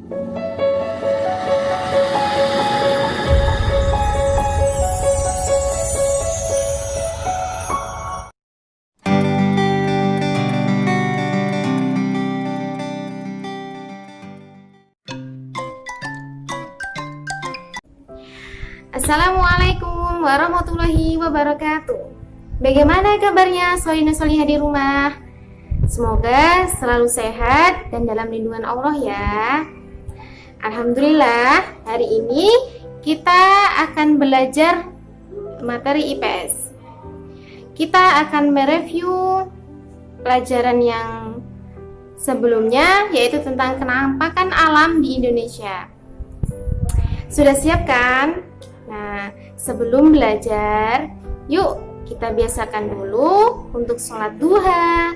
Assalamualaikum warahmatullahi wabarakatuh. Bagaimana kabarnya solihah di rumah? Semoga selalu sehat dan dalam lindungan Allah ya. Alhamdulillah, hari ini kita akan belajar materi IPS. Kita akan mereview pelajaran yang sebelumnya, yaitu tentang kenampakan alam di Indonesia. Sudah siap kan? Nah, sebelum belajar, yuk kita biasakan dulu untuk sholat duha,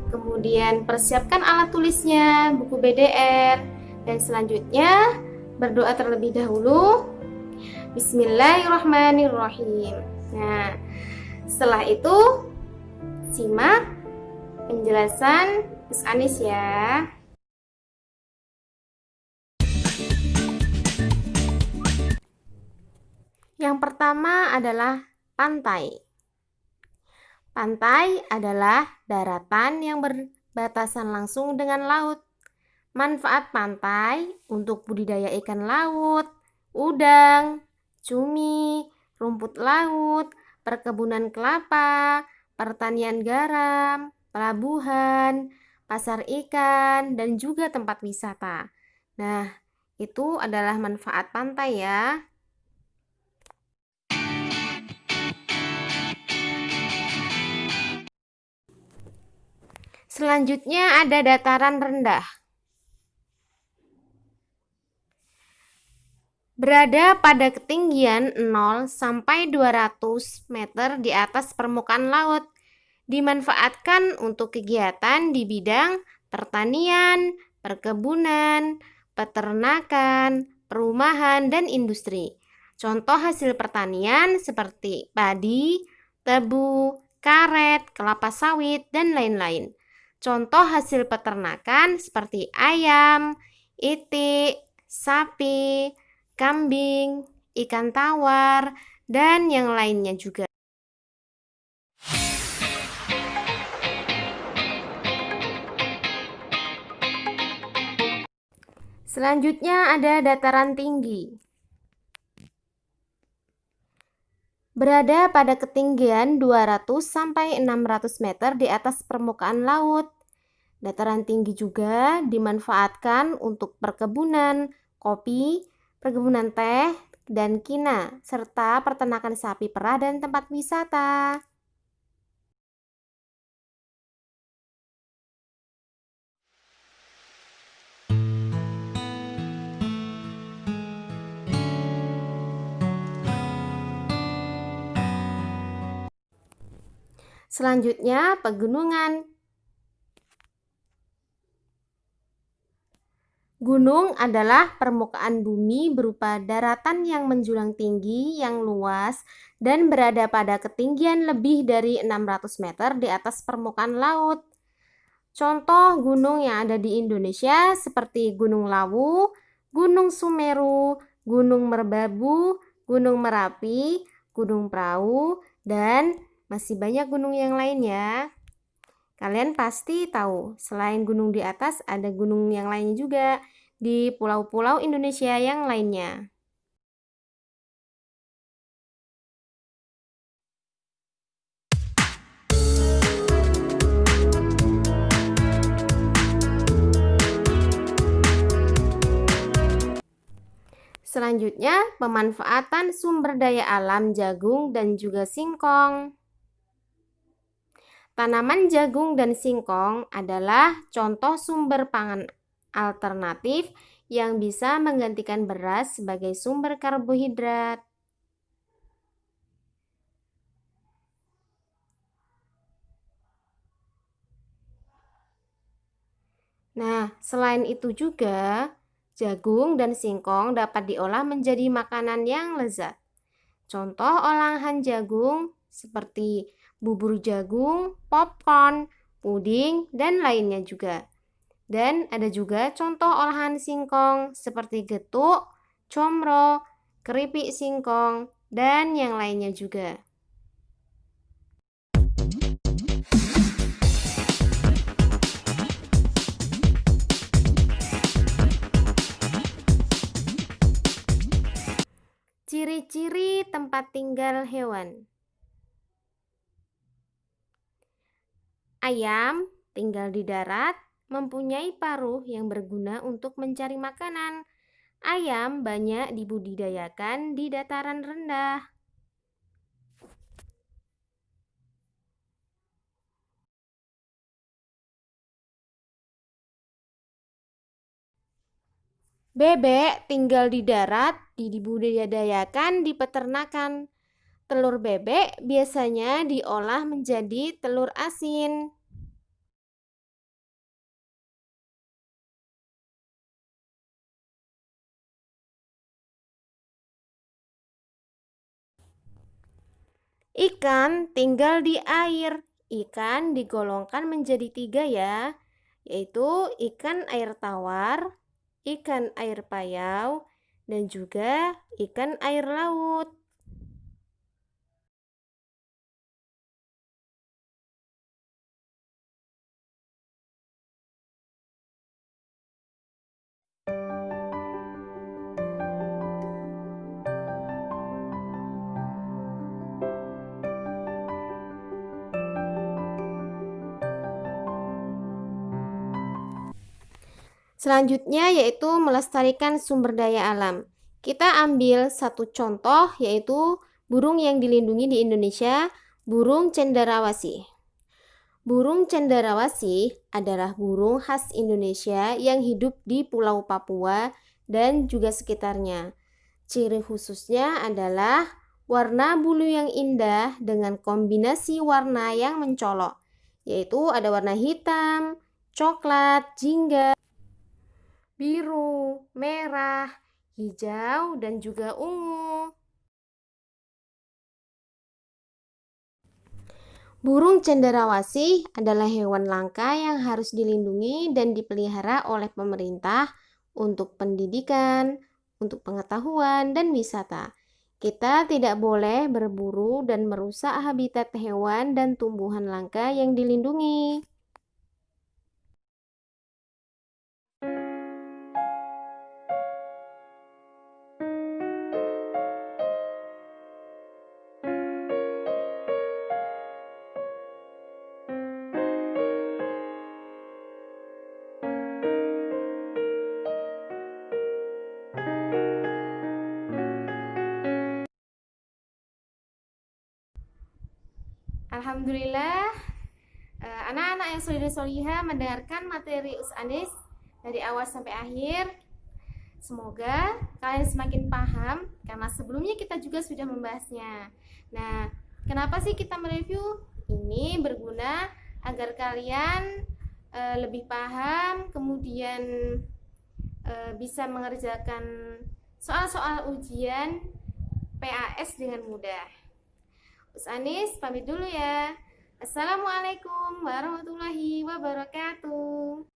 kemudian persiapkan alat tulisnya, buku BDR, dan selanjutnya berdoa terlebih dahulu. Bismillahirrahmanirrahim. Nah, setelah itu simak penjelasan Gus Anis ya. Yang pertama adalah pantai. Pantai adalah daratan yang berbatasan langsung dengan laut. Manfaat pantai untuk budidaya ikan laut, udang, cumi, rumput laut, perkebunan kelapa, pertanian garam, pelabuhan, pasar ikan, dan juga tempat wisata. Nah, itu adalah manfaat pantai ya. Selanjutnya ada dataran rendah. Berada pada ketinggian 0 sampai 200 meter di atas permukaan laut. Dimanfaatkan untuk kegiatan di bidang pertanian, perkebunan, peternakan, perumahan, dan industri. Contoh hasil pertanian seperti padi, tebu, karet, kelapa sawit, dan lain-lain. Contoh hasil peternakan seperti ayam, itik, sapi, kambing, ikan tawar, dan yang lainnya juga. Selanjutnya ada dataran tinggi. Berada pada ketinggian 200 sampai 600 meter di atas permukaan laut. Dataran tinggi juga dimanfaatkan untuk perkebunan kopi, perkebunan teh dan kina, serta peternakan sapi perah dan tempat wisata. Selanjutnya, pegunungan. Gunung adalah permukaan bumi berupa daratan yang menjulang tinggi, yang luas, dan berada pada ketinggian lebih dari 600 meter di atas permukaan laut. Contoh gunung yang ada di Indonesia seperti Gunung Lawu, Gunung Sumeru, Gunung Merbabu, Gunung Merapi, Gunung Prau, dan masih banyak gunung yang lain ya. Kalian pasti tahu, selain gunung di atas ada gunung yang lainnya juga di pulau-pulau Indonesia yang lainnya. Selanjutnya, pemanfaatan sumber daya alam jagung dan juga singkong. Tanaman jagung dan singkong adalah contoh sumber pangan alternatif yang bisa menggantikan beras sebagai sumber karbohidrat. Nah, selain itu juga, jagung dan singkong dapat diolah menjadi makanan yang lezat. Contoh olahan jagung seperti bubur jagung, popcorn, puding, dan lainnya juga. Dan ada juga contoh olahan singkong seperti getuk, comro, keripik singkong, dan yang lainnya juga. Ciri-ciri tempat tinggal hewan. Ayam tinggal di darat, mempunyai paruh yang berguna untuk mencari makanan. Ayam banyak dibudidayakan di dataran rendah. Bebek tinggal di darat, dibudidayakan di peternakan. Telur bebek biasanya diolah menjadi telur asin. Ikan tinggal di air. Ikan digolongkan menjadi 3 ya, yaitu ikan air tawar, ikan air payau, dan juga ikan air laut. Selanjutnya yaitu melestarikan sumber daya alam. Kita ambil satu contoh yaitu burung yang dilindungi di Indonesia, burung cenderawasih. Burung cenderawasih adalah burung khas Indonesia yang hidup di Pulau Papua dan juga sekitarnya. Ciri khususnya adalah warna bulu yang indah dengan kombinasi warna yang mencolok, yaitu ada warna hitam, coklat, jingga, biru, merah, hijau, dan juga ungu. Burung cenderawasih adalah hewan langka yang harus dilindungi dan dipelihara oleh pemerintah untuk pendidikan, untuk pengetahuan, dan wisata. Kita tidak boleh berburu dan merusak habitat hewan dan tumbuhan langka yang dilindungi. Alhamdulillah, anak-anak yang solihah mendengarkan materi Us Anis dari awal sampai akhir. Semoga kalian semakin paham karena sebelumnya kita juga sudah membahasnya. Nah, kenapa sih kita mereview? Ini berguna agar kalian lebih paham, kemudian bisa mengerjakan soal-soal ujian PAS dengan mudah. Us Anis pamit dulu ya. Assalamualaikum warahmatullahi wabarakatuh.